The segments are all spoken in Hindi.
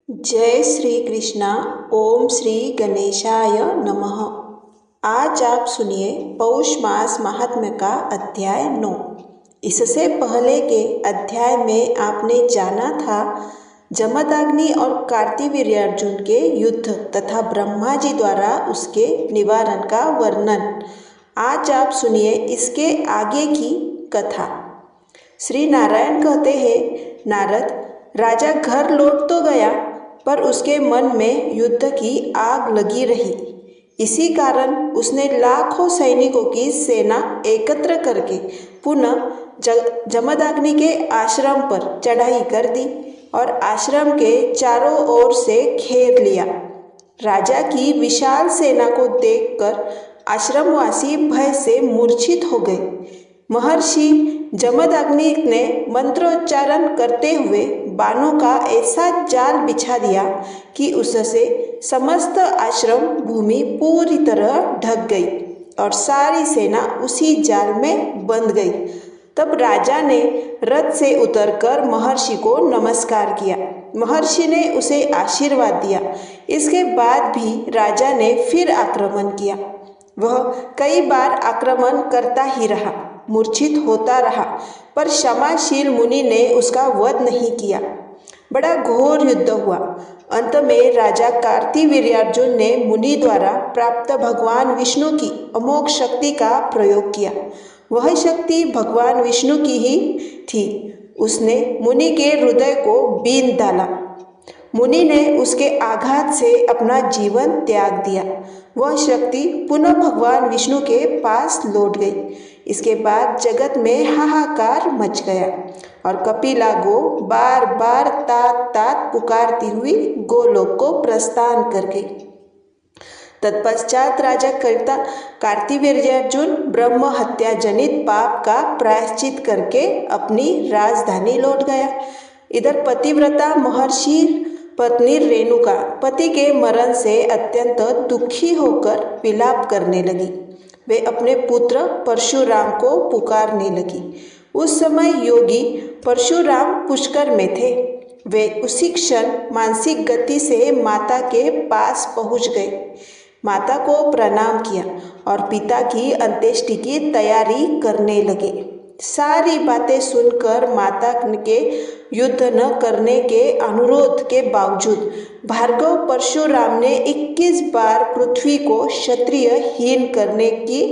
जय श्री कृष्णा। ओम श्री गणेशाय नमः। आज आप सुनिए पौष मास महात्म्य का अध्याय 9। इससे पहले के अध्याय में आपने जाना था जमदग्नि और कार्तिवीर्यार्जुन के युद्ध तथा ब्रह्मा जी द्वारा उसके निवारण का वर्णन। आज आप सुनिए इसके आगे की कथा। श्री नारायण कहते हैं, नारद, राजा घर लौट तो गया पर उसके मन में युद्ध की आग लगी रही। इसी कारण उसने लाखों सैनिकों की सेना एकत्र करके पुनः जमदग्नि के आश्रम पर चढ़ाई कर दी और आश्रम के चारों ओर से घेर लिया। राजा की विशाल सेना को देखकर आश्रमवासी भय से मूर्छित हो गए। महर्षि जमदग्नि ने मंत्रोच्चारण करते हुए बाणों का ऐसा जाल बिछा दिया कि उससे समस्त आश्रम भूमि पूरी तरह ढक गई और सारी सेना उसी जाल में बंध गई। तब राजा ने रथ से उतरकर महर्षि को नमस्कार किया। महर्षि ने उसे आशीर्वाद दिया। इसके बाद भी राजा ने फिर आक्रमण किया। वह कई बार आक्रमण करता ही रहा, मूर्छित होता रहा, पर क्षमाशील मुनि ने उसका वध नहीं किया। बड़ा घोर युद्ध हुआ। अंत में राजा कार्तिवीर्यार्जुन ने मुनि द्वारा प्राप्त भगवान विष्णु की अमोघ शक्ति का प्रयोग किया। वह शक्ति भगवान विष्णु की ही थी। उसने मुनि के हृदय को बींध डाला। मुनि ने उसके आघात से अपना जीवन त्याग दिया। वह शक्ति पुनः भगवान विष्णु के पास लौट गई। इसके बाद जगत में हाहाकार मच गया और कपिला गो बार बार तात तात पुकारती हुई गोलोक को प्रस्थान कर गई। तत्पश्चात राजा कार्तिवीर्यार्जुन ब्रह्म हत्या जनित पाप का प्रायश्चित करके अपनी राजधानी लौट गया। इधर पतिव्रता महर्षि पत्नी रेणुका पति के मरण से अत्यंत दुखी होकर विलाप करने लगी। वे अपने पुत्र परशुराम को पुकारने लगी। उस समय योगी परशुराम पुष्कर में थे। वे उसी क्षण मानसिक गति से माता के पास पहुंच गए, माता को प्रणाम किया और पिता की अंत्येष्टि की तैयारी करने लगे। सारी बातें सुनकर माता के युद्ध न करने के अनुरोध के बावजूद भार्गव परशुराम ने 21 बार पृथ्वी को क्षत्रिय हीन करने की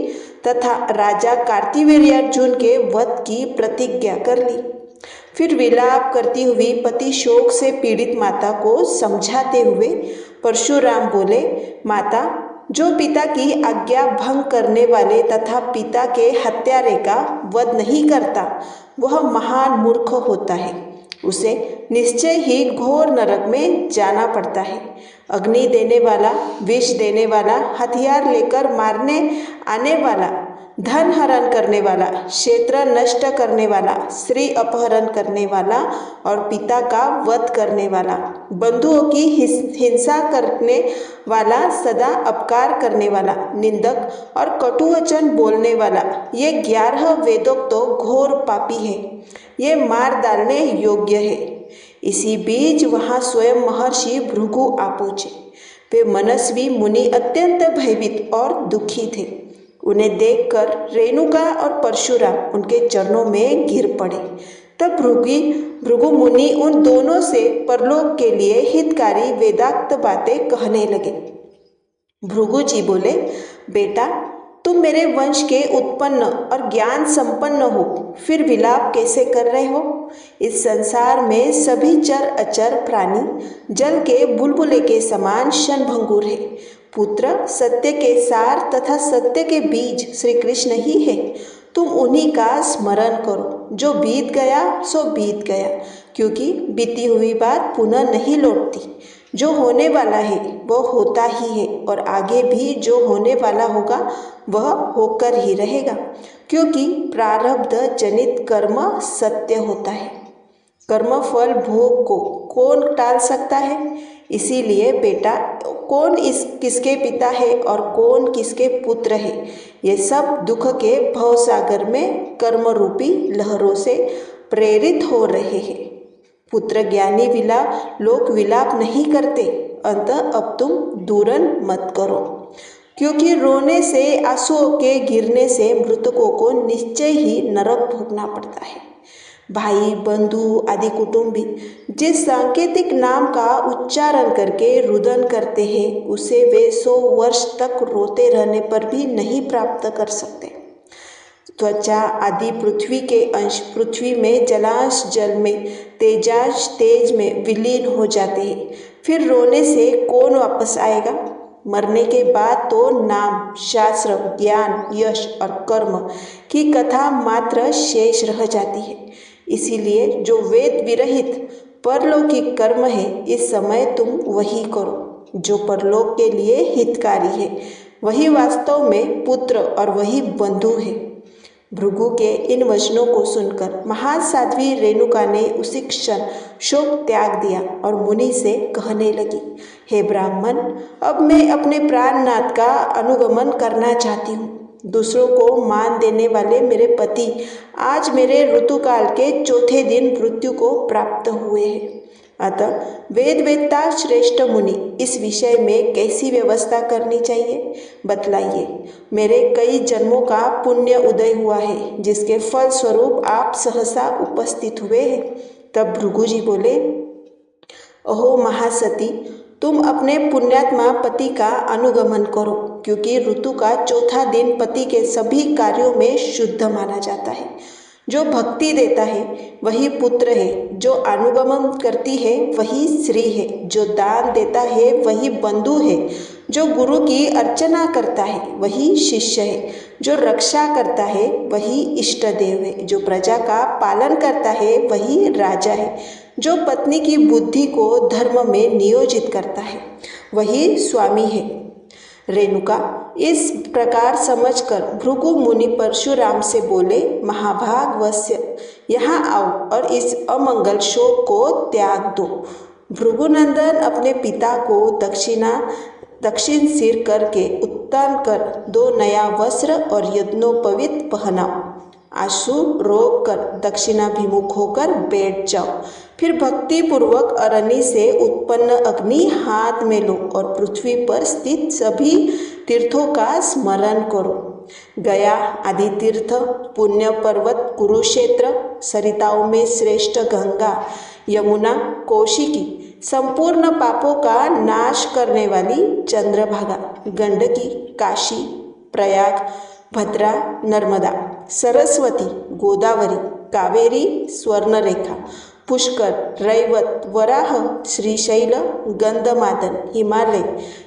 तथा राजा कार्तिवीर्यार्जुन के वध की प्रतिज्ञा कर ली। फिर विलाप करती हुई पति शोक से पीड़ित माता को समझाते हुए परशुराम बोले, माता, जो पिता की आज्ञा भंग करने वाले तथा पिता के हत्यारे का वध नहीं करता वह महान मूर्ख होता है। उसे निश्चय ही घोर नरक में जाना पड़ता है। अग्नि देने वाला, विष देने वाला, हथियार लेकर मारने आने वाला, धन हरण करने वाला, क्षेत्र नष्ट करने वाला, स्त्री अपहरण करने वाला और पिता का वध करने वाला, बंधुओं की हिंसा करने वाला, सदा अपकार करने वाला, निंदक और कटुवचन बोलने वाला, ये 11 वेदोक्त तो घोर पापी है। ये मार डालने योग्य है। इसी बीच वहाँ स्वयं महर्षि भृगु आ पहुँचे। वे मनस्वी मुनि अत्यंत भयभीत और दुखी थे। उन्हें देखकर रेणुका और परशुराम उनके चरणों में गिर पड़े। तब भृगु मुनि उन दोनों से परलोक के लिए हितकारी वेदांत बातें कहने लगे। भृगु जी बोले, बेटा, तुम मेरे वंश के उत्पन्न और ज्ञान संपन्न हो, फिर विलाप कैसे कर रहे हो? इस संसार में सभी चर अचर प्राणी जल के बुलबुले के समान क्षणभंगुर है। पुत्र सत्य के सार तथा सत्य के बीज श्री कृष्ण ही है। तुम उन्हीं का स्मरण करो। जो बीत गया सो बीत गया, क्योंकि बीती हुई बात पुनः नहीं लौटती। जो होने वाला है वह होता ही है और आगे भी जो होने वाला होगा वह होकर ही रहेगा, क्योंकि प्रारब्ध जनित कर्म सत्य होता है। कर्म फल भोग को कौन टाल सकता है? इसीलिए बेटा, कौन किसके पिता है और कौन किसके पुत्र है, ये सब दुख के भवसागर में कर्म रूपी लहरों से प्रेरित हो रहे हैं। पुत्र ज्ञानी विलाप लोक विलाप नहीं करते, अतः अब तुम दूरन मत करो, क्योंकि रोने से, आंसुओं के गिरने से मृतकों को निश्चय ही नरक भोगना पड़ता है। भाई, बंधु आदि कुटुंबी जिस सांकेतिक नाम का उच्चारण करके रुदन करते हैं, उसे वे 100 वर्ष तक रोते रहने पर भी नहीं प्राप्त कर सकते। त्वचा आदि पृथ्वी के अंश पृथ्वी में, जलांश जल में, तेजांश तेज में विलीन हो जाते हैं। फिर रोने से कौन वापस आएगा? मरने के बाद तो नाम, शास्त्र, ज्ञान, यश और कर्म की कथा मात्र शेष रह जाती है। इसीलिए जो वेद विरहित परलौकिक कर्म है, इस समय तुम वही करो जो परलोक के लिए हितकारी है। वही वास्तव में पुत्र और वही बंधु है। भृगु के इन वचनों को सुनकर महासाध्वी रेणुका ने उसी क्षण शोक त्याग दिया और मुनि से कहने लगी, हे ब्राह्मण, अब मैं अपने प्राणनाथ का अनुगमन करना चाहती हूँ। दूसरों को मान देने वाले मेरे पति आज मेरे ऋतुकाल के चौथे दिन मृत्यु को प्राप्त हुए हैं। अतः वेदवेत्ता श्रेष्ठ मुनि, इस विषय में कैसी व्यवस्था करनी चाहिए बतलाइए। मेरे कई जन्मों का पुण्य उदय हुआ है, जिसके फल स्वरूप आप सहसा उपस्थित हुए हैं। तब भृगु जी बोले, अहो महासती, तुम अपने पुण्यात्मा पति का अनुगमन करो, क्योंकि ऋतु का चौथा दिन पति के सभी कार्यों में शुद्ध माना जाता है। जो भक्ति देता है वही पुत्र है, जो अनुगमन करती है वही स्त्री है, जो दान देता है वही बंधु है, जो गुरु की अर्चना करता है वही शिष्य है, जो रक्षा करता है वही इष्ट देव है, जो प्रजा का पालन करता है वही राजा है, जो पत्नी की बुद्धि को धर्म में नियोजित करता है वही स्वामी है। रेणुका इस प्रकार समझकर भृगु मुनि परशुराम से बोले, महाभाग वत्स्य, यहाँ आओ और इस अमंगल शोक को त्याग दो। भृगुनंदन, अपने पिता को दक्षिण सिर करके उत्तान कर 2 नया वस्त्र और यज्ञोपवीत पहनाओ। आंसू रोक कर दक्षिणाभिमुख होकर बैठ जाओ। फिर भक्ति पूर्वक अरणी से उत्पन्न अग्नि हाथ में लो और पृथ्वी पर स्थित सभी तीर्थों का स्मरण करो। गया आदि तीर्थ, पुण्य पर्वत कुरुक्षेत्र, सरिताओं में श्रेष्ठ गंगा, यमुना, कौशिकी, संपूर्ण पापों का नाश करने वाली चंद्रभागा, गंडकी, काशी, प्रयाग, भद्रा, नर्मदा, सरस्वती, गोदावरी, कावेरी, स्वर्णरेखा, पुष्कर, रैवत, वराह, श्रीशैल, गंधमादन, हिमालय,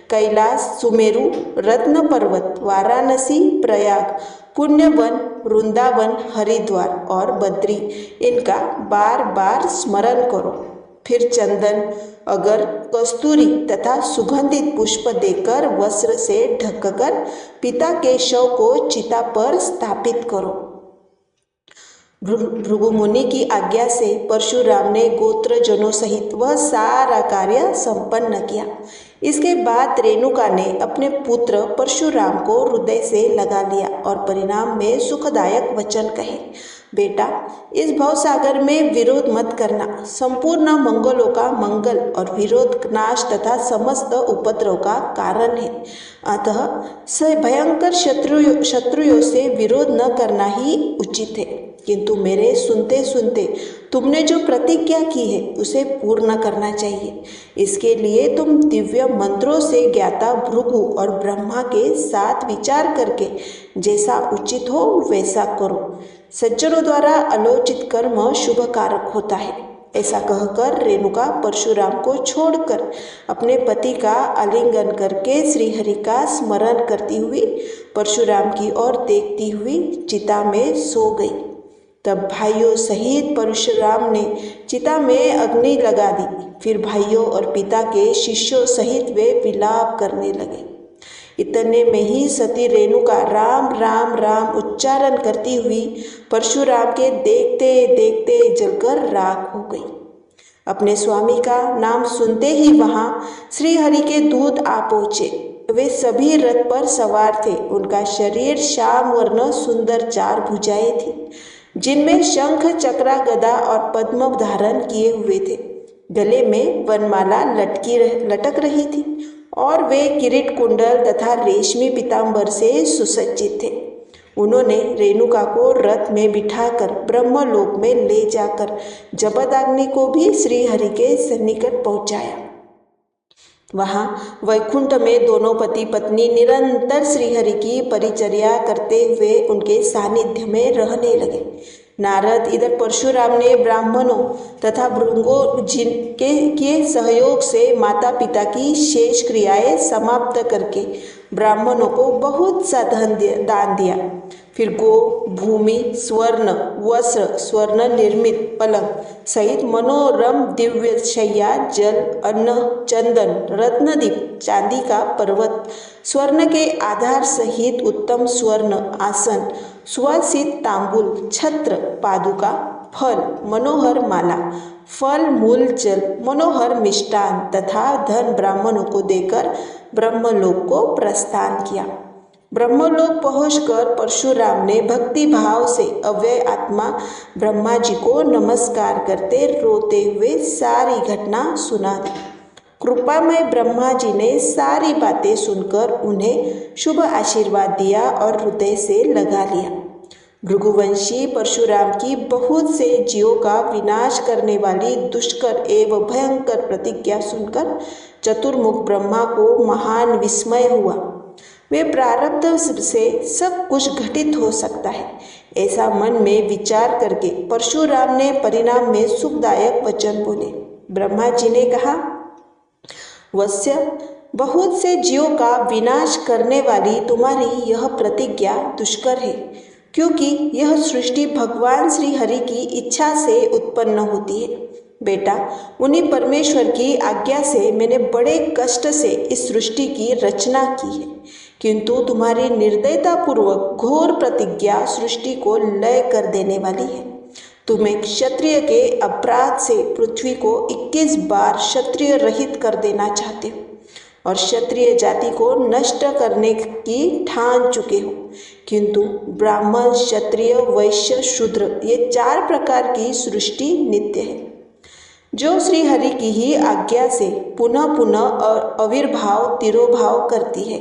कैलाश, सुमेरु, रत्न पर्वत, वाराणसी, प्रयाग, पुण्यवन, वृंदावन, हरिद्वार और बद्री, इनका बार बार स्मरण करो। फिर चंदन, अगर, कस्तूरी तथा सुगंधित पुष्प देकर वस्त्र से ढककर पिता के शव को चिता पर स्थापित करो। भृगु मुनि की आज्ञा से परशुराम ने गोत्रजनों सहित वह सारा कार्य संपन्न किया। इसके बाद रेणुका ने अपने पुत्र परशुराम को हृदय से लगा लिया और परिणाम में सुखदायक वचन कहे, बेटा, इस भवसागर में विरोध मत करना। संपूर्ण मंगलों का मंगल और विरोध नाश तथा समस्त उपद्रव का कारण है। अतः भयंकर शत्रुओं से विरोध न करना ही उचित है। किंतु मेरे सुनते सुनते तुमने जो प्रतिज्ञा की है उसे पूर्ण करना चाहिए। इसके लिए तुम दिव्य मंत्रों से ज्ञाता भृगु और ब्रह्मा के साथ विचार करके जैसा उचित हो वैसा करो। सज्जनों द्वारा आलोचित कर्म शुभ कारक होता है। ऐसा कहकर रेणुका परशुराम को छोड़कर अपने पति का आलिंगन करके श्रीहरि का स्मरण करती हुई परशुराम की ओर देखती हुई चिता में सो गई। तब भाइयों सहित परशुराम ने चिता में अग्नि लगा दी। फिर भाइयों और पिता के शिष्यों सहित वे विलाप करने लगे। इतने में ही सती रेणुका राम राम राम उच्चारण करती हुई परशुराम के देखते देखते जलकर राख हो गई। अपने स्वामी का नाम सुनते ही वहाँ श्रीहरि के दूत आ पहुँचे। वे सभी रथ पर सवार थे। उनका शरीर श्याम वर्ण सुंदर 4 भुजाएं थी। जिनमें शंख, चक्र, गदा और पद्म धारण किए हुए थे। गले में वनमाला लटक रही थी और वे किरीट, कुंडल तथा रेशमी पीतांबर से सुसज्जित थे। उन्होंने रेणुका को रथ में बिठाकर ब्रह्मलोक में ले जाकर जमदग्नि को भी श्रीहरि के सन्निकट पहुंचाया। वहां वैकुंठ में दोनों पति पत्नी निरंतर श्रीहरि की परिचर्या करते हुए उनके सानिध्य में रहने लगे। नारद इधर परशुराम ने ब्राह्मणों तथा भृंगो जिनके सहयोग से माता पिता की शेष क्रियाएं समाप्त करके ब्राह्मणों को बहुत सा दान दिया। फिर गो, भूमि, स्वर्ण वस्त्र, स्वर्ण निर्मित पलंग सहित मनोरम दिव्य शैया, जल, अन्न, चंदन, रत्नदीप, चांदी का पर्वत, स्वर्ण के आधार सहित उत्तम स्वर्ण आसन, सुवासित तांबूल, छत्र, पादुका, फल, मनोहर माला, फल मूल, जल, मनोहर मिष्टान तथा धन ब्राह्मणों को देकर ब्रह्मलोक को प्रस्थान किया। ब्रह्मलोक पहुंचकर परशुराम ने भक्ति भाव से अव्यय आत्मा ब्रह्मा जी को नमस्कार करते रोते हुए सारी घटना सुना दी। कृपामय ब्रह्मा जी ने सारी बातें सुनकर उन्हें शुभ आशीर्वाद दिया और हृदय से लगा लिया। भृगुवंशी परशुराम की बहुत से जीवों का विनाश करने वाली दुष्कर एवं भयंकर प्रतिज्ञा सुनकर चतुर्मुख ब्रह्मा को महान विस्मय हुआ। वे प्रारब्ध से सब कुछ घटित हो सकता है, ऐसा मन में विचार करके परशुराम ने परिणाम में सुखदायक वचन बोले। ब्रह्मा जी ने कहा, वत्स्य, बहुत से जीवों का विनाश करने वाली तुम्हारी यह प्रतिज्ञा दुष्कर है, क्योंकि यह सृष्टि भगवान श्री हरि की इच्छा से उत्पन्न होती है। बेटा, उन्हीं परमेश्वर की आज्ञा से मैंने बड़े कष्ट से इस सृष्टि की रचना की है, किंतु तुम्हारी निर्दयता पूर्वक घोर प्रतिज्ञा सृष्टि को लय कर देने वाली है। तुम एक क्षत्रिय के अपराध से पृथ्वी को 21 बार क्षत्रिय रहित कर देना चाहते हो और क्षत्रिय जाति को नष्ट करने की ठान चुके हो, किंतु ब्राह्मण, क्षत्रिय, वैश्य, शूद्र ये 4 प्रकार की सृष्टि नित्य है, जो श्री हरि की ही आज्ञा से पुनः पुनः और आविर्भाव तिरोभाव करती है।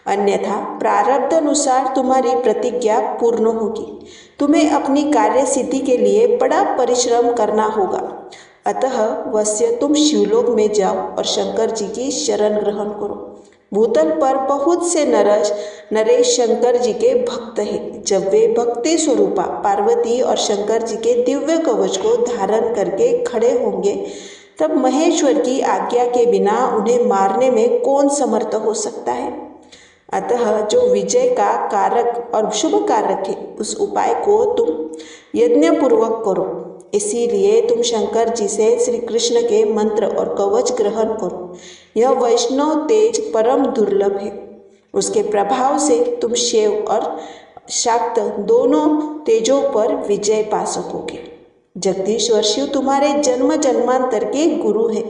अन्यथा प्रारब्ध अनुसार तुम्हारी प्रतिज्ञा पूर्ण होगी। तुम्हें अपनी कार्य सिद्धि के लिए बड़ा परिश्रम करना होगा। अतः वत्स्य, तुम शिवलोक में जाओ और शंकर जी की शरण ग्रहण करो। भूतल पर बहुत से नरेश शंकर जी के भक्त हैं। जब वे भक्ति स्वरूपा पार्वती और शंकर जी के दिव्य कवच को धारण करके खड़े होंगे, तब महेश्वर की आज्ञा के बिना उन्हें मारने में कौन समर्थ हो सकता है। अतः जो विजय का कारक और शुभ कारक है, उस उपाय को तुम यज्ञ पूर्वक करो। इसीलिए तुम शंकर जी से श्री कृष्ण के मंत्र और कवच ग्रहण करो। यह वैष्णव तेज परम दुर्लभ है। उसके प्रभाव से तुम शैव और शाक्त दोनों तेजों पर विजय पा सकोगे। जगदीश्वर शिव तुम्हारे जन्म जन्मांतर के गुरु है,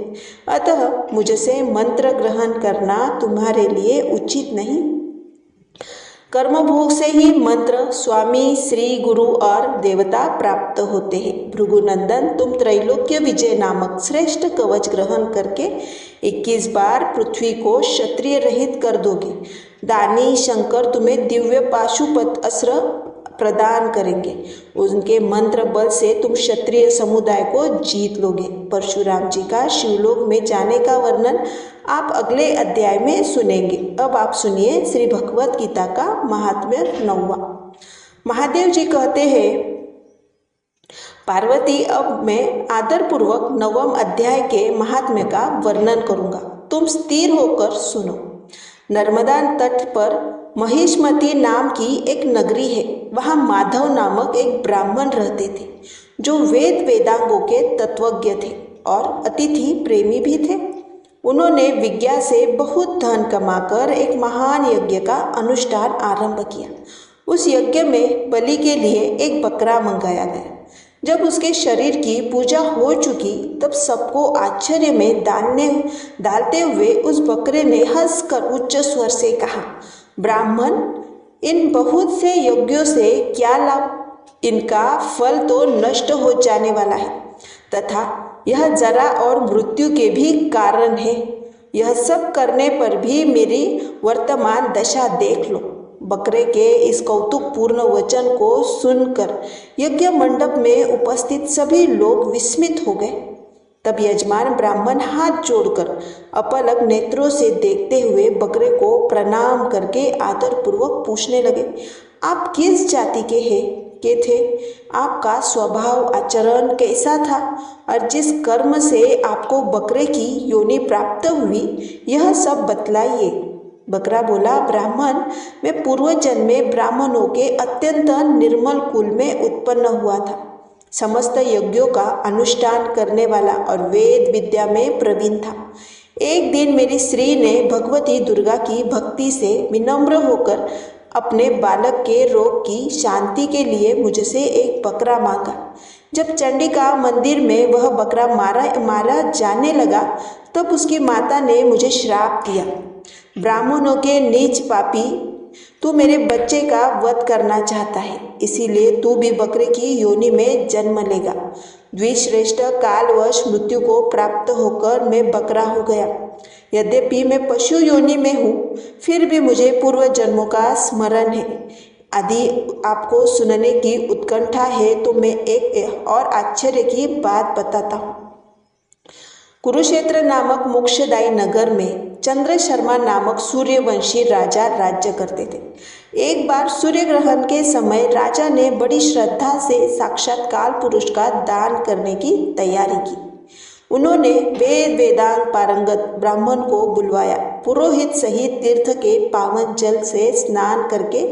अतः मुझसे मंत्र ग्रहण करना तुम्हारे लिए उचित नहीं। कर्मभोग से ही मंत्र, स्वामी, श्री गुरु और देवता प्राप्त होते हैं। भृगुनंदन, तुम त्रैलोक्य विजय नामक श्रेष्ठ कवच ग्रहण करके 21 बार पृथ्वी को क्षत्रिय रहित कर दोगे। दानी शंकर तुम्हें दिव्य पाशुपत अस्त्र प्रदान करेंगे। उनके मंत्र बल से तुम क्षत्रिय समुदाय को जीत लोगे। परशुराम जी का शिवलोक में जाने का वर्णन आप अगले अध्याय में सुनेंगे। अब आप सुनिए श्री भगवत गीता का महात्म्य 9वां। महादेव जी कहते हैं, पार्वती, अब मैं आदरपूर्वक 9वें अध्याय के महात्म्य का वर्णन करूंगा, तुम स्थिर होकर सुनो। नर्मदा तट पर महिष्मती नाम की एक नगरी है। वहाँ माधव नामक एक ब्राह्मण रहते थे, जो वेदांगों के तत्वज्ञ थे और अतिथि प्रेमी भी थे। उन्होंने विज्ञा से बहुत धन कमाकर एक महान यज्ञ का अनुष्ठान आरंभ किया। उस यज्ञ में बलि के लिए एक बकरा मंगाया गया। जब उसके शरीर की पूजा हो चुकी, तब सबको आश्चर्य में डालते हुए उस बकरे ने हंसकर उच्च स्वर से कहा, ब्राह्मण, इन बहुत से यज्ञों से क्या लाभ? इनका फल तो नष्ट हो जाने वाला है तथा यह जरा और मृत्यु के भी कारण है। यह सब करने पर भी मेरी वर्तमान दशा देख लो। बकरे के इस कौतुकपूर्ण वचन को सुनकर यज्ञ मंडप में उपस्थित सभी लोग विस्मित हो गए। तब यजमान ब्राह्मण हाथ जोड़कर अपलक नेत्रों से देखते हुए बकरे को प्रणाम करके आदरपूर्वक पूछने लगे, आप किस जाति के थे? आपका स्वभाव आचरण कैसा था? और जिस कर्म से आपको बकरे की योनि प्राप्त हुई, यह सब बतलाइए। बकरा बोला, ब्राह्मण, मैं पूर्व जन्म में ब्राह्मणों के अत्यंत निर्मल कुल में उत्पन्न हुआ था। समस्त यज्ञों का अनुष्ठान करने वाला और वेद विद्या में प्रवीण था। एक दिन मेरी स्त्री ने भगवती दुर्गा की भक्ति से विनम्र होकर अपने बालक के रोग की शांति के लिए मुझसे एक बकरा मांगा। जब चंडिका मंदिर में वह बकरा मारा जाने लगा, तब उसकी माता ने मुझे श्राप दिया, ब्राह्मणों के नीच पापी, तू मेरे बच्चे का वध करना चाहता है, इसीलिए तू भी बकरे की योनि में जन्म लेगा। द्विश्रेष्ठ कालवश मृत्यु को प्राप्त होकर मैं बकरा हो गया। यद्यपि मैं पशु योनि में हूँ, फिर भी मुझे पूर्व जन्मों का स्मरण है। यदि आपको सुनने की उत्कंठा है तो मैं एक और आश्चर्य की बात बताता हूँ। कुरुक्षेत्र नामक मोक्षदायी नगर में चंद्र शर्मा नामक सूर्यवंशी राजा राज्य करते थे। एक बार सूर्य ग्रहण के समय राजा ने बड़ी श्रद्धा से साक्षात काल पुरुष का दान करने की तैयारी की। उन्होंने वेदांग पारंगत ब्राह्मण को बुलवाया। पुरोहित सहित तीर्थ के पावन जल से स्नान करके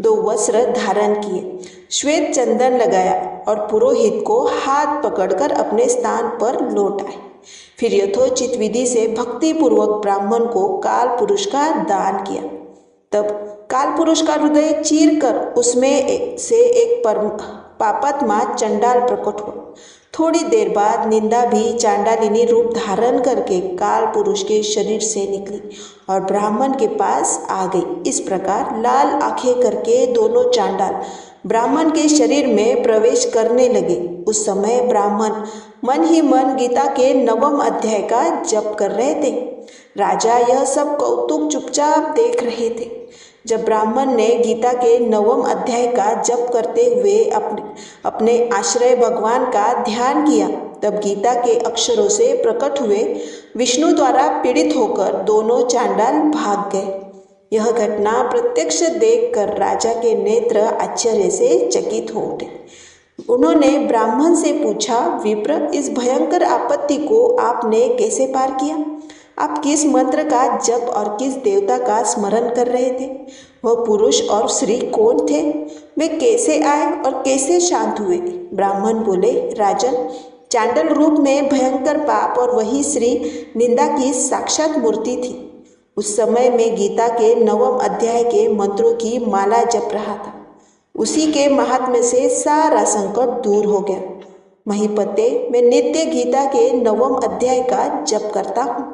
2 वस्त्र धारण किए, श्वेत चंदन लगाया और पुरोहित को हाथ पकड़कर अपने स्थान पर लौट आए। फिर यथोचित विधि से भक्तिपूर्वक ब्राह्मण को काल पुरुष का दान किया। तब काल पुरुष का हृदय चीर कर उसमें से एक पापात्मा चंडाल प्रकट हुआ। थोड़ी देर बाद निंदा भी चांडालिनी रूप धारण करके काल पुरुष के शरीर से निकली और ब्राह्मण के पास आ गई। इस प्रकार लाल आंखें करके दोनों चांडाल ब्राह्मण के शरीर में प्रवेश करने लगे। उस समय ब्राह्मण मन ही मन गीता के 9वें अध्याय का जप कर रहे थे। राजा यह सब कौतुक चुपचाप देख रहे थे। जब ब्राह्मण ने गीता के 9वें अध्याय का जप करते हुए अपने आश्रय भगवान का ध्यान किया, तब गीता के अक्षरों से प्रकट हुए विष्णु द्वारा पीड़ित होकर दोनों चांडाल भाग गए। यह घटना प्रत्यक्ष देखकर राजा के नेत्र आश्चर्य से चकित हो उठे। उन्होंने ब्राह्मण से पूछा, विप्र, इस भयंकर आपत्ति को आपने कैसे पार किया? आप किस मंत्र का जप और किस देवता का स्मरण कर रहे थे? वह पुरुष और स्त्री कौन थे? वे कैसे आए और कैसे शांत हुए? ब्राह्मण बोले, राजन, चांडल रूप में भयंकर पाप और वही स्त्री निंदा की साक्षात मूर्ति थी। उस समय मैं गीता के 9वें अध्याय के मंत्रों की माला जप रहा था। उसी के महात्म्य से सारा संकट दूर हो गया। महीपते, मैं नित्य गीता के 9वें अध्याय का जप करता हूँ।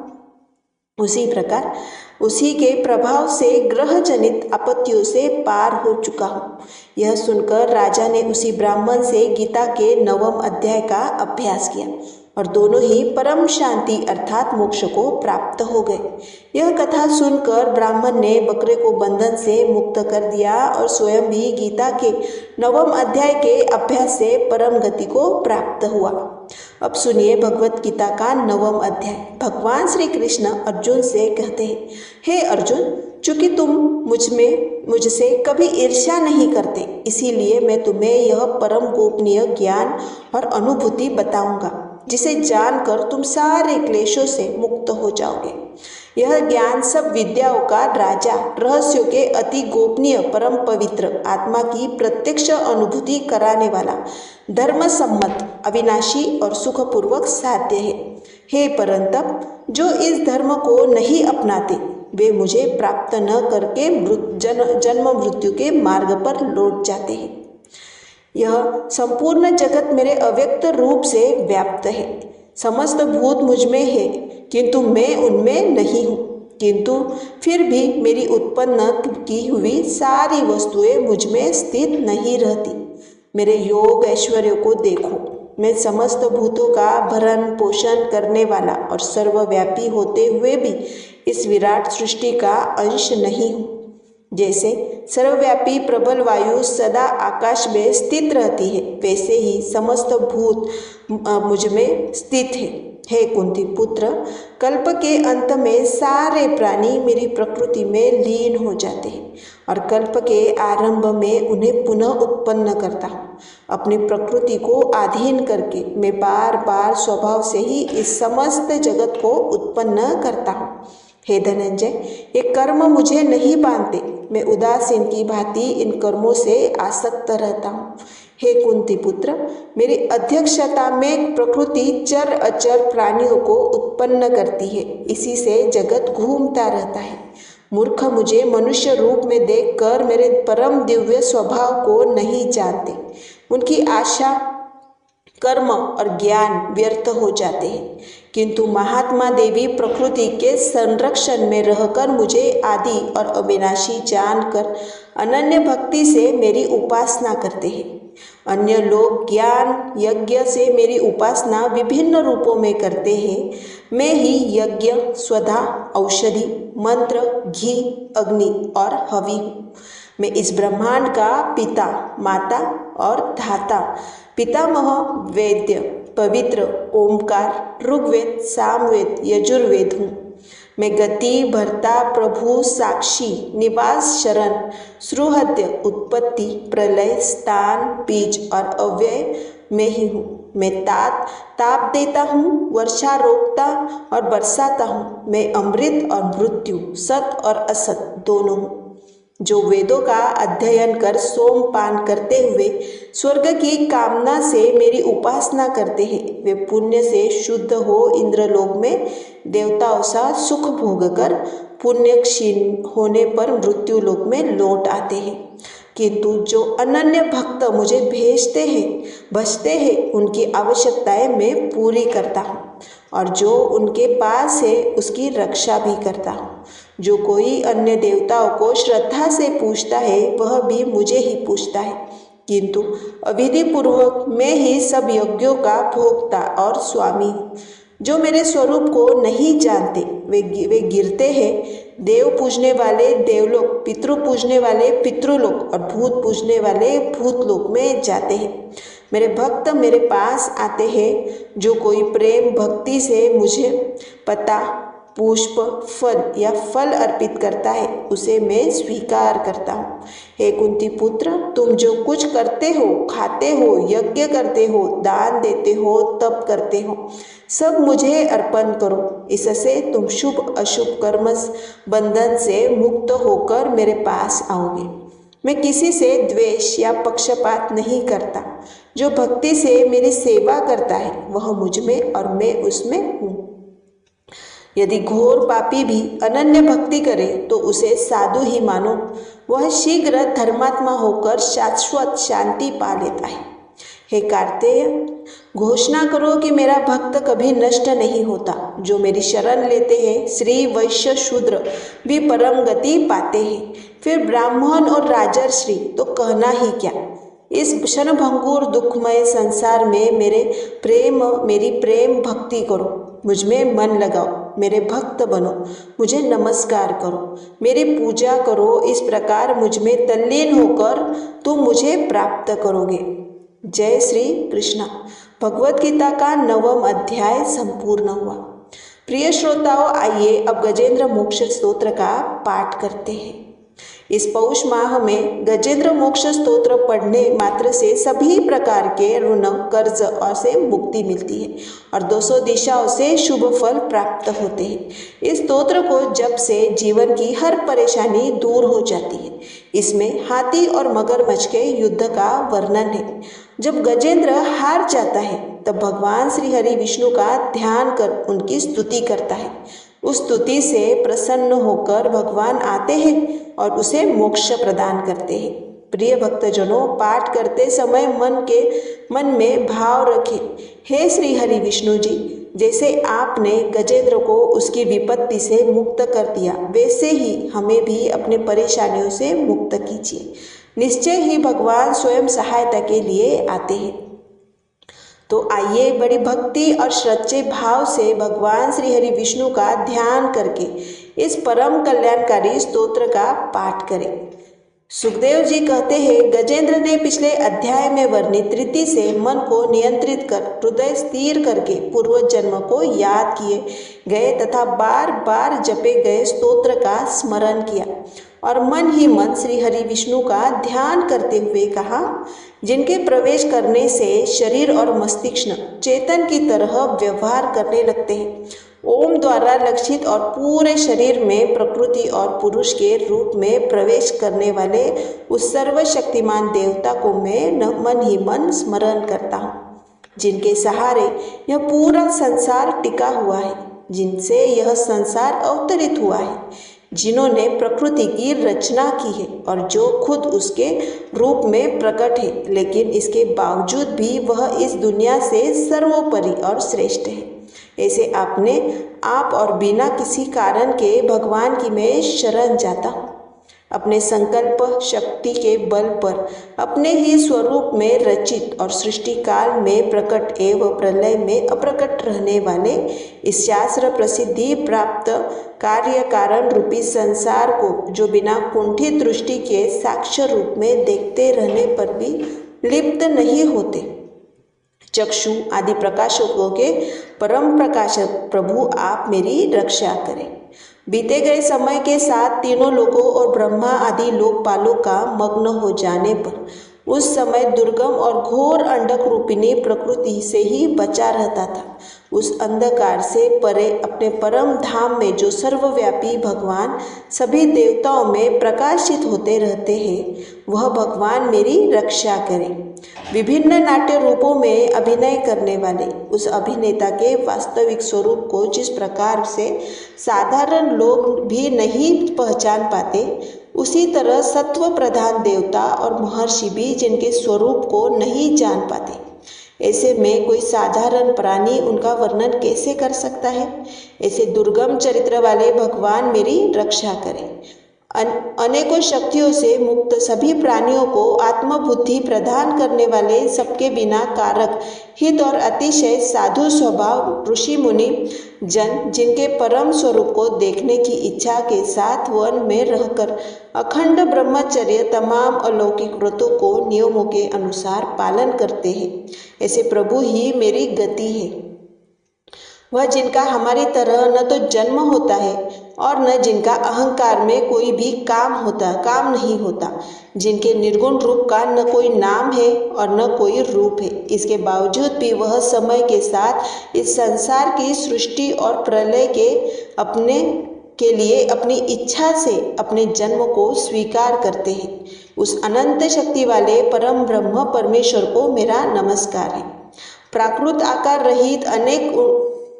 उसी प्रकार उसी के प्रभाव से ग्रह जनित आपत्तियों से पार हो चुका हूँ। यह सुनकर राजा ने उसी ब्राह्मण से गीता के 9वें अध्याय का अभ्यास किया और दोनों ही परम शांति अर्थात मोक्ष को प्राप्त हो गए। यह कथा सुनकर ब्राह्मण ने बकरे को बंधन से मुक्त कर दिया और स्वयं भी गीता के 9वें अध्याय के अभ्यास से परम गति को प्राप्त हुआ। अब सुनिए भगवत गीता का 9वां अध्याय। भगवान श्री कृष्ण अर्जुन से कहते हैं, हे अर्जुन, चूंकि तुम मुझसे कभी ईर्ष्या नहीं करते, इसीलिए मैं तुम्हें यह परम गोपनीय ज्ञान और अनुभूति बताऊंगा, जिसे जानकर तुम सारे क्लेशों से मुक्त हो जाओगे। यह ज्ञान सब विद्याओं का राजा, रहस्यों के अति गोपनीय, परम पवित्र, आत्मा की प्रत्यक्ष अनुभूति कराने वाला, धर्म सम्मत, अविनाशी और सुखपूर्वक साध्य है। हे परंतप, जो इस धर्म को नहीं अपनाते वे मुझे प्राप्त न करके जन्म मृत्यु के मार्ग पर लौट जाते हैं। यह संपूर्ण जगत मेरे अव्यक्त रूप से व्याप्त है। समस्त भूत मुझ में है, किंतु मैं उनमें नहीं हूँ। किंतु फिर भी मेरी उत्पन्न की हुई सारी वस्तुएं मुझ में स्थित नहीं रहती। मेरे योग ऐश्वर्य को देखो। मैं समस्त भूतों का भरण पोषण करने वाला और सर्वव्यापी होते हुए भी इस विराट सृष्टि का अंश नहीं हूँ। जैसे सर्वव्यापी प्रबल वायु सदा आकाश में स्थित रहती है, वैसे ही समस्त भूत मुझ में स्थित है। हे कुंती पुत्र, कल्प के अंत में सारे प्राणी मेरी प्रकृति में लीन हो जाते हैं और कल्प के आरंभ में उन्हें पुनः उत्पन्न करता हूँ। अपनी प्रकृति को अधीन करके मैं बार बार स्वभाव से ही इस समस्त जगत को उत्पन्न करता हूँ। हे धनंजय, ये कर्म मुझे नहीं बांधते, मैं उदासीन की भांति इन कर्मों से आसक्त रहता हूँ। हे कुंती पुत्र, मेरी अध्यक्षता में प्रकृति चर अचर प्राणियों को उत्पन्न करती है, इसी से जगत घूमता रहता है। मूर्ख मुझे मनुष्य रूप में देखकर मेरे परम दिव्य स्वभाव को नहीं जानते। उनकी आशा, कर्म और ज्ञान व्यर्थ हो जाते हैं, किंतु महात्मा देवी प्रकृति के संरक्षण में रहकर मुझे आदि और अविनाशी जानकर अनन्य भक्ति से मेरी उपासना करते हैं। अन्य लोग ज्ञान यज्ञ से मेरी उपासना विभिन्न रूपों में करते हैं। मैं ही यज्ञ, स्वधा, औषधि, मंत्र, घी, अग्नि और हवि हूँ। मैं इस ब्रह्मांड का पिता, माता और धाता, पितामह, वेद्य, पवित्र, ओमकार, ऋग्वेद, सामवेद, यजुर्वेद हूँ। मैं गति, भर्ता, प्रभु, साक्षी, निवास, शरण, सुहृद, उत्पत्ति, प्रलय, स्थान, बीज और अव्यय मैं ही हूँ। मैं ताप देता हूँ, वर्षा रोकता और बरसाता हूँ। मैं अमृत और मृत्यु, सत और असत दोनों हूँ। जो वेदों का अध्ययन कर सोमपान करते हुए स्वर्ग की कामना से मेरी उपासना करते हैं, वे पुण्य से शुद्ध हो इंद्रलोक में देवताओं सा सुख भोग कर पुण्य क्षीण होने पर मृत्यु लोक में लौट आते हैं। किंतु जो अनन्य भक्त मुझे भेजते हैं, भजते हैं, उनकी आवश्यकताएं मैं पूरी करता हूँ और जो उनके पास है उसकी रक्षा भी करता हूँ। जो कोई अन्य देवताओं को श्रद्धा से पूजता है वह भी मुझे ही पूजता है, किंतु अविधि पूर्वक मैं ही सब यज्ञों का भोक्ता और स्वामी हूँ। जो मेरे स्वरूप को नहीं जानते वे गिरते हैं। देव पूजने वाले देवलोक, पितृ पूजने वाले पितृलोक और भूत पूजने वाले भूतलोक में जाते हैं। मेरे भक्त मेरे पास आते हैं। जो कोई प्रेम भक्ति से मुझे पता, पुष्प, फल या फल अर्पित करता है उसे मैं स्वीकार करता हूँ। हे कुंती पुत्र, तुम जो कुछ करते हो, खाते हो, यज्ञ करते हो, दान देते हो, तप करते हो, सब मुझे अर्पण करो। इससे तुम शुभ अशुभ कर्म बंधन से मुक्त होकर मेरे पास आओगे। मैं किसी से द्वेष या पक्षपात नहीं करता। जो भक्ति से मेरी सेवा करता है वह मुझ में और मैं उसमें हूँ। यदि घोर पापी भी अनन्य भक्ति करे तो उसे साधु ही मानो, वह शीघ्र धर्मात्मा होकर शाश्वत शांति पा लेता है। हे कार्तेय, घोषणा करो कि मेरा भक्त कभी नष्ट नहीं होता। जो मेरी शरण लेते हैं श्री वैश्य शूद्र भी परम गति पाते हैं, फिर ब्राह्मण और राजर्षि तो कहना ही क्या। इस क्षणभंगुर दुखमय संसार में मेरी प्रेम भक्ति करो, मुझ में मन लगाओ, मेरे भक्त बनो, मुझे नमस्कार करो, मेरी पूजा करो। इस प्रकार मुझ में तल्लीन होकर तुम मुझे प्राप्त करोगे। जय श्री कृष्ण। भगवद गीता का 9वां अध्याय संपूर्ण हुआ। प्रिय श्रोताओं, आइए अब गजेंद्र मोक्ष स्तोत्र का पाठ करते हैं। इस पौष माह में गजेंद्र मोक्ष स्तोत्र पढ़ने मात्र से सभी प्रकार के ऋण, कर्ज और से मुक्ति मिलती है और 200 दिशाओं से शुभ फल प्राप्त होते हैं। इस स्तोत्र को जप से जीवन की हर परेशानी दूर हो जाती है। इसमें हाथी और मगरमच्छ के युद्ध का वर्णन है। जब गजेंद्र हार जाता है तब भगवान श्री हरि विष्णु का ध्यान कर उनकी स्तुति करता है। उस स्तुति से प्रसन्न होकर भगवान आते हैं और उसे मोक्ष प्रदान करते हैं। प्रिय भक्तजनों, पाठ करते समय मन में भाव रखें, हे श्री हरि विष्णु जी, जैसे आपने गजेंद्र को उसकी विपत्ति से मुक्त कर दिया, वैसे ही हमें भी अपने परेशानियों से मुक्त कीजिए। निश्चय ही भगवान स्वयं सहायता के लिए आते हैं। तो आइए बड़ी भक्ति और सच्चे भाव से भगवान श्री हरि विष्णु का ध्यान करके इस परम कल्याणकारी स्तोत्र का पाठ करें। सुखदेव जी कहते हैं, गजेंद्र ने पिछले अध्याय में वर्णित रीति से मन को नियंत्रित कर हृदय स्थिर करके पूर्व जन्म को याद किए गए तथा बार बार जपे गए स्तोत्र का स्मरण किया और मन ही मन श्री हरि विष्णु का ध्यान करते हुए कहा, जिनके प्रवेश करने से शरीर और मस्तिष्क चेतन की तरह व्यवहार करने लगते हैं। ओम द्वारा लक्षित और पूरे शरीर में प्रकृति और पुरुष के रूप में प्रवेश करने वाले उस सर्वशक्तिमान देवता को मैं मन ही मन स्मरण करता हूँ, जिनके सहारे यह पूरा संसार टिका हुआ है, जिनसे यह संसार अवतरित हुआ है, जिन्होंने प्रकृति की रचना की है और जो खुद उसके रूप में प्रकट है, लेकिन इसके बावजूद भी वह इस दुनिया से सर्वोपरि और श्रेष्ठ है। ऐसे आप और बिना किसी कारण के भगवान की मैं शरण जाता हूँ। अपने संकल्प शक्ति के बल पर अपने ही स्वरूप में रचित और सृष्टि काल में प्रकट एवं प्रलय में अप्रकट रहने वाले इस शास्त्र प्रसिद्धि प्राप्त कार्य कारण रूपी संसार को, जो बिना कुंठित दृष्टि के साक्ष्य रूप में देखते रहने पर भी लिप्त नहीं होते, चक्षु आदि प्रकाशकों के परम प्रकाशक प्रभु आप मेरी रक्षा करें। बीते गए समय के साथ तीनों लोकों और ब्रह्मा आदि लोकपालों का मग्न हो जाने पर उस समय दुर्गम और घोर अंधक रूपिणी प्रकृति से ही बचा रहता था। उस अंधकार से परे अपने परम धाम में जो सर्वव्यापी भगवान सभी देवताओं में प्रकाशित होते रहते हैं, वह भगवान मेरी रक्षा करें। विभिन्न नाट्य रूपों में अभिनय करने वाले उस अभिनेता के वास्तविक स्वरूप को जिस प्रकार से साधारण लोग भी नहीं पहचान पाते, उसी तरह सत्व प्रधान देवता और महर्षि भी जिनके स्वरूप को नहीं जान पाते, ऐसे में कोई साधारण प्राणी उनका वर्णन कैसे कर सकता है। ऐसे दुर्गम चरित्र वाले भगवान मेरी रक्षा करें। अनेकों शक्तियों से मुक्त सभी प्राणियों को आत्मबुद्धि प्रदान करने वाले, सबके बिना कारक हित और अतिशय साधु स्वभाव ऋषि मुनि जन, जिनके परम स्वरूप को देखने की इच्छा के साथ वन में रहकर अखंड ब्रह्मचर्य तमाम अलौकिक व्रतों को नियमों के अनुसार पालन करते हैं, ऐसे प्रभु ही मेरी गति है। वह जिनका हमारी तरह न तो जन्म होता है और न जिनका अहंकार में कोई भी काम नहीं होता, जिनके निर्गुण रूप का न कोई नाम है और न कोई रूप है, इसके बावजूद भी वह समय के साथ इस संसार की सृष्टि और प्रलय के लिए अपनी इच्छा से अपने जन्म को स्वीकार करते हैं। उस अनंत शक्ति वाले परम ब्रह्म परमेश्वर को मेरा नमस्कार है। प्राकृत आकार रहित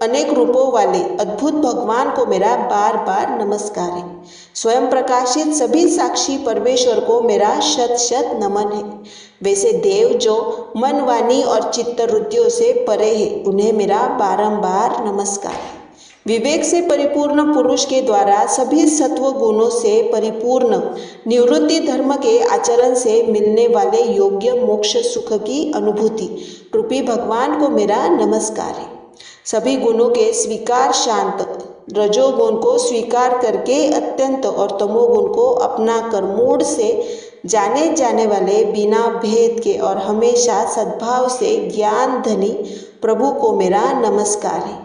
अनेक रूपों वाले अद्भुत भगवान को मेरा बार बार नमस्कार है। स्वयं प्रकाशित सभी साक्षी परमेश्वर को मेरा शत शत नमन है। वैसे देव जो मन वाणी और चित्तवृत्तियों से परे है, उन्हें मेरा बारंबार नमस्कार है। विवेक से परिपूर्ण पुरुष के द्वारा सभी सत्व गुणों से परिपूर्ण निवृत्ति धर्म के आचरण से मिलने वाले योग्य मोक्ष सुख की अनुभूति रूपी भगवान को मेरा नमस्कार है। सभी गुणों के स्वीकार शांत रजोगुण को स्वीकार करके अत्यंत और तमोगुण को अपना कर मूढ़ से जाने जाने वाले बिना भेद के और हमेशा सद्भाव से ज्ञान धनी प्रभु को मेरा नमस्कार है।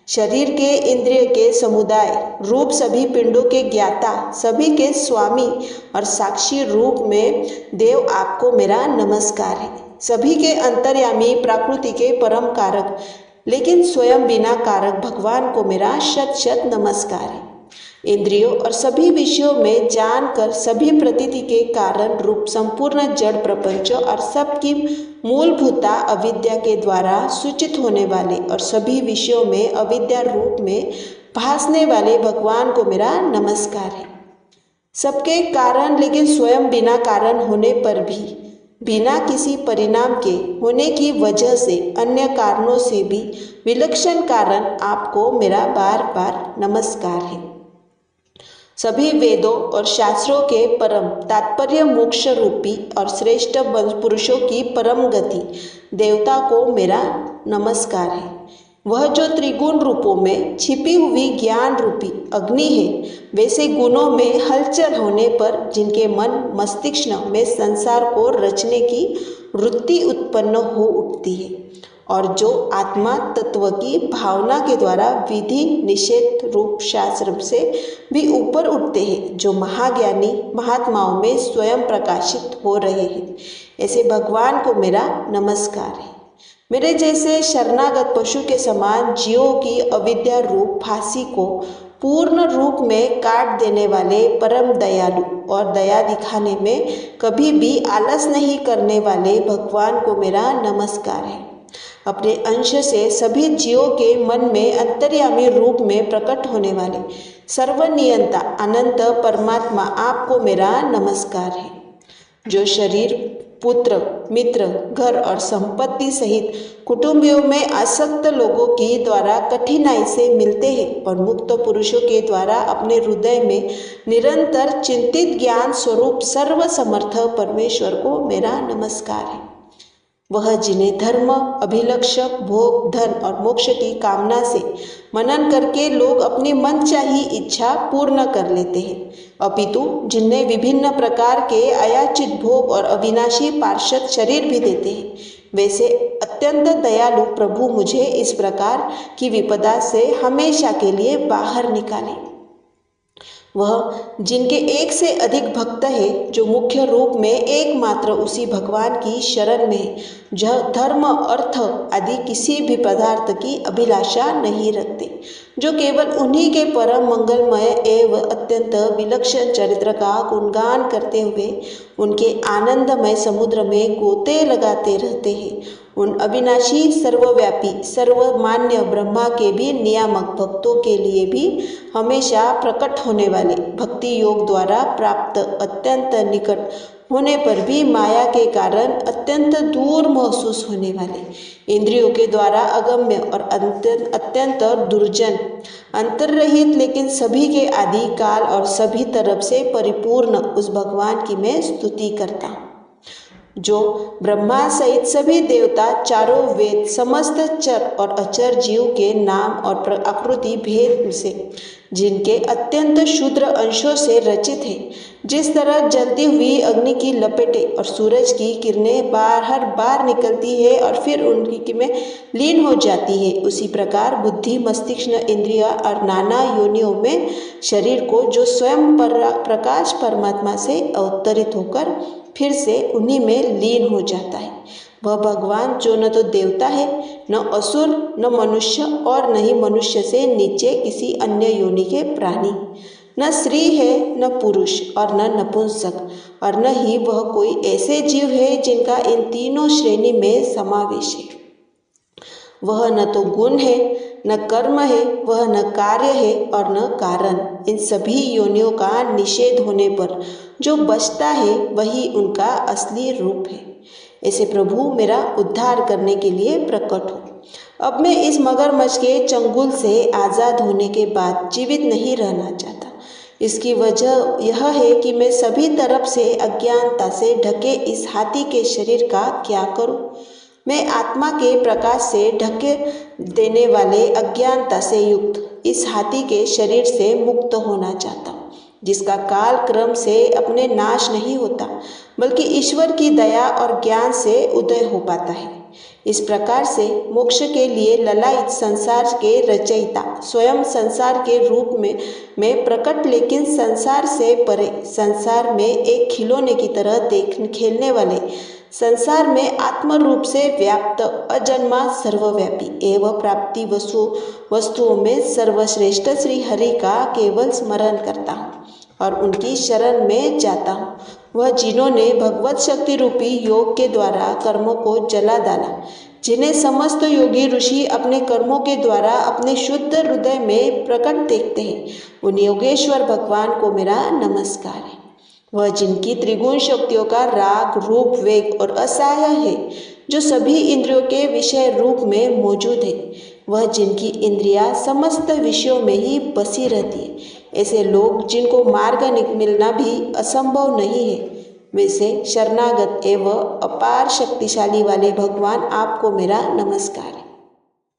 शरीर के इंद्रिय के समुदाय रूप सभी पिंडों के ज्ञाता, सभी के स्वामी और साक्षी रूप में देव आपको मेरा नमस्कार है। सभी के अंतर्यामी प्रकृति के परम कारक लेकिन स्वयं बिना कारक भगवान को मेरा शत शत नमस्कार है। इंद्रियों और सभी विषयों में जानकर सभी प्रतीति के कारण रूप संपूर्ण जड़ प्रपंच और सबकी मूलभूता अविद्या के द्वारा सूचित होने वाले और सभी विषयों में अविद्या रूप में भासने वाले भगवान को मेरा नमस्कार है। सबके कारण लेकिन स्वयं बिना कारण होने पर भी बिना किसी परिणाम के होने की वजह से अन्य कारणों से भी विलक्षण कारण आपको मेरा बार बार नमस्कार है। सभी वेदों और शास्त्रों के परम तात्पर्य मोक्ष रूपी और श्रेष्ठ पुरुषों की परम गति देवता को मेरा नमस्कार है। वह जो त्रिगुण रूपों में छिपी हुई ज्ञान रूपी अग्नि है, वैसे गुणों में हलचल होने पर जिनके मन मस्तिष्क में संसार को रचने की वृत्ति उत्पन्न हो उठती है और जो आत्मा तत्व की भावना के द्वारा विधि निषेध रूप शास्त्र से भी ऊपर उठते हैं, जो महाज्ञानी महात्माओं में स्वयं प्रकाशित हो रहे हैं, ऐसे भगवान को मेरा नमस्कार है। मेरे जैसे शरणागत पशु के समान जीवों की अविद्या रूप फांसी को पूर्ण रूप में काट देने वाले परम दयालु और दया दिखाने में कभी भी आलस नहीं करने वाले भगवान को मेरा नमस्कार है। अपने अंश से सभी जीवों के मन में अंतर्यामी रूप में प्रकट होने वाले सर्वनियंता अनंत परमात्मा आपको मेरा नमस्कार है। जो शरीर पुत्र मित्र घर और संपत्ति सहित कुटुंबियों में आसक्त लोगों की द्वारा कठिनाई से मिलते हैं और मुक्त पुरुषों के द्वारा अपने हृदय में निरंतर चिंतित ज्ञान स्वरूप सर्वसमर्थ परमेश्वर को मेरा नमस्कार है। वह जिन्हें धर्म अभिलक्ष भोग धन और मोक्ष की कामना से मनन करके लोग अपनी मनचाही इच्छा पूर्ण कर लेते हैं, अपितु जिन्हें विभिन्न प्रकार के अयाचित भोग और अविनाशी पार्षद शरीर भी देते हैं, वैसे अत्यंत दयालु प्रभु मुझे इस प्रकार की विपदा से हमेशा के लिए बाहर निकाले। वह जिनके एक से अधिक भक्त है, जो मुख्य रूप में एकमात्र उसी भगवान की शरण में है, जो धर्म अर्थ आदि किसी भी पदार्थ की अभिलाषा नहीं रखते, जो केवल उन्हीं के परम मंगलमय एवं अत्यंत विलक्षण चरित्र का गुणगान करते हुए उनके आनंदमय समुद्र में गोते लगाते रहते हैं, उन अविनाशी सर्वव्यापी सर्वमान्य ब्रह्मा के भी नियामक भक्तों के लिए भी हमेशा प्रकट होने वाले भक्ति योग द्वारा प्राप्त अत्यंत निकट होने पर भी माया के कारण अत्यंत दूर महसूस होने वाले इंद्रियों के द्वारा अगम्य और अत्यंत दुर्जन अंतर्रहित लेकिन सभी के आदि काल और सभी तरफ से परिपूर्ण उस भगवान की मैं स्तुति करता हूँ, जो ब्रह्मा सहित सभी देवता चारों वेद समस्त चर और अचर जीव के नाम और आकृति भेद से जिनके अत्यंत क्षुद्र अंशों से रचित है, जिस तरह जलती हुई अग्नि की लपेटें और सूरज की किरणें हर बार निकलती है और फिर उनकी में लीन हो जाती है, उसी प्रकार बुद्धि मस्तिष्क इंद्रिया और नाना योनियों में शरीर को जो स्वयं प्रकाश परमात्मा से अवतरित होकर फिर से उन्हीं में लीन हो जाता है, वह भगवान जो न तो देवता है, न असुर, न मनुष्य और न ही मनुष्य से नीचे किसी अन्य योनि के प्राणी, न स्त्री है न पुरुष और न नपुंसक, और न ही वह कोई ऐसे जीव है जिनका इन तीनों श्रेणी में समावेश है। वह न तो गुण है न कर्म है, वह न कार्य है और न कारण। इन सभी योनियों का निषेध होने पर जो बचता है वही उनका असली रूप है। ऐसे प्रभु मेरा उद्धार करने के लिए प्रकट हो। अब मैं इस मगरमच्छ के चंगुल से आज़ाद होने के बाद जीवित नहीं रहना चाहता। इसकी वजह यह है कि मैं सभी तरफ से अज्ञानता से ढके इस हाथी के शरीर का क्या करूं? मैं आत्मा के प्रकाश से ढके देने वाले अज्ञानता से युक्त इस हाथी के शरीर से मुक्त होना चाहता हूँ, जिसका काल क्रम से अपने नाश नहीं होता बल्कि ईश्वर की दया और ज्ञान से उदय हो पाता है। इस प्रकार से मोक्ष के लिए ललायित संसार के रचयिता स्वयं संसार के रूप में प्रकट, लेकिन संसार से परे, संसार में एक खिलौने की तरह खेलने वाले, संसार में आत्म रूप से व्याप्त अजन्मा सर्वव्यापी एवं प्राप्ति वस्तुओं में सर्वश्रेष्ठ श्री हरि का केवल स्मरण करता हूँ और उनकी शरण में जाता हूँ। वह जिन्होंने भगवत शक्ति रूपी योग के द्वारा कर्मों को जला डाला, जिन्हें समस्त योगी ऋषि अपने कर्मों के द्वारा अपने शुद्ध हृदय में प्रकट देखते हैं, उन योगेश्वर भगवान को मेरा नमस्कार है। वह जिनकी त्रिगुण शक्तियों का राग रूप वेग और असहाय है, जो सभी इंद्रियों के विषय रूप में मौजूद है, वह जिनकी इंद्रियां समस्त विषयों में ही बसी रहती है, ऐसे लोग जिनको मार्ग मिलना भी असंभव नहीं है, वैसे शरणागत एवं अपार शक्तिशाली वाले भगवान आपको मेरा नमस्कार है।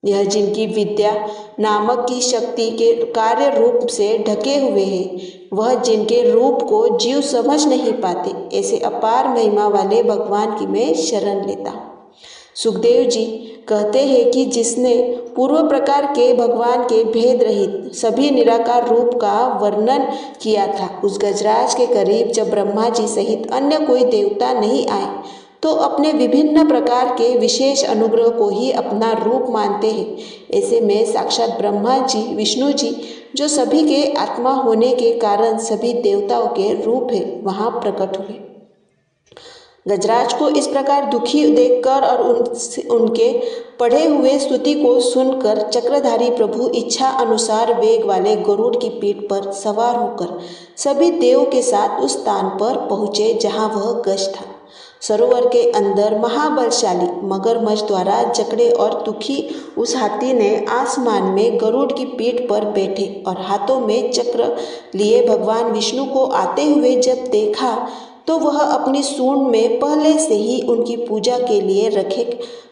यह जिनकी विद्या नामक की शक्ति के कार्य रूप से ढके हुए हैं, वह जिनके रूप को जीव समझ नहीं पाते, ऐसे अपार महिमा वाले भगवान की मैं शरण लेता हूँ। सुखदेव जी कहते हैं कि जिसने पूर्व प्रकार के भगवान के भेद रहित सभी निराकार रूप का वर्णन किया था, उस गजराज के करीब जब ब्रह्मा जी सहित अन्य कोई देवता नहीं आए तो अपने विभिन्न प्रकार के विशेष अनुग्रह को ही अपना रूप मानते हैं। ऐसे में साक्षात ब्रह्मा जी, विष्णु जी, जो सभी के आत्मा होने के कारण सभी देवताओं के रूप है, वहाँ प्रकट हुए। गजराज को इस प्रकार दुखी देखकर और उनके पढ़े हुए स्तुति को सुनकर चक्रधारी प्रभु इच्छा अनुसार वेग वाले गरुड़ की पीठ पर सवार होकर सभी देव के साथ उस स्थान पर पहुँचे जहाँ वह गज था। सरोवर के अंदर महाबलशाली मगरमच्छ द्वारा जकड़े और दुखी उस हाथी ने आसमान में गरुड़ की पीठ पर बैठे और हाथों में चक्र लिए भगवान विष्णु को आते हुए जब देखा तो वह अपनी सूंड में पहले से ही उनकी पूजा के लिए रखे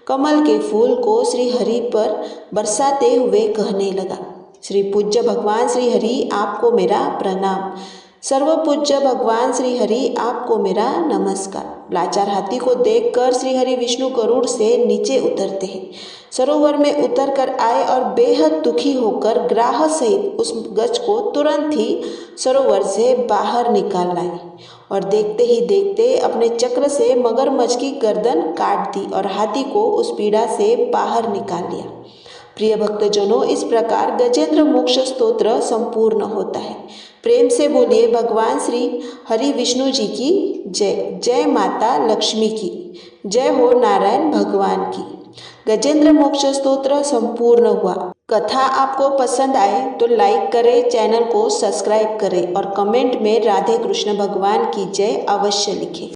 कमल के फूल को श्री हरि पर बरसाते हुए कहने लगा, श्री पूज्य भगवान श्री हरि आपको मेरा प्रणाम। सर्वपूज्य भगवान श्री हरि आपको मेरा नमस्कार। लाचार हाथी को देखकर श्री हरि विष्णु गरुड़ से नीचे उतरते हैं, सरोवर में उतर कर आए और बेहद दुखी होकर ग्राह सहित उस गज को तुरंत ही सरोवर से बाहर निकाल लाए और देखते ही देखते अपने चक्र से मगरमच्छ की गर्दन काट दी और हाथी को उस पीड़ा से बाहर निकाल लिया। प्रिय भक्तजनों, इस प्रकार गजेंद्र मोक्ष स्तोत्र संपूर्ण होता है। प्रेम से बोलिए भगवान श्री हरि विष्णु जी की जय। जय माता लक्ष्मी की जय हो, नारायण भगवान की। गजेंद्र मोक्ष स्तोत्र संपूर्ण हुआ। कथा आपको पसंद आए तो लाइक करें, चैनल को सब्सक्राइब करें और कमेंट में राधे कृष्ण भगवान की जय अवश्य लिखें।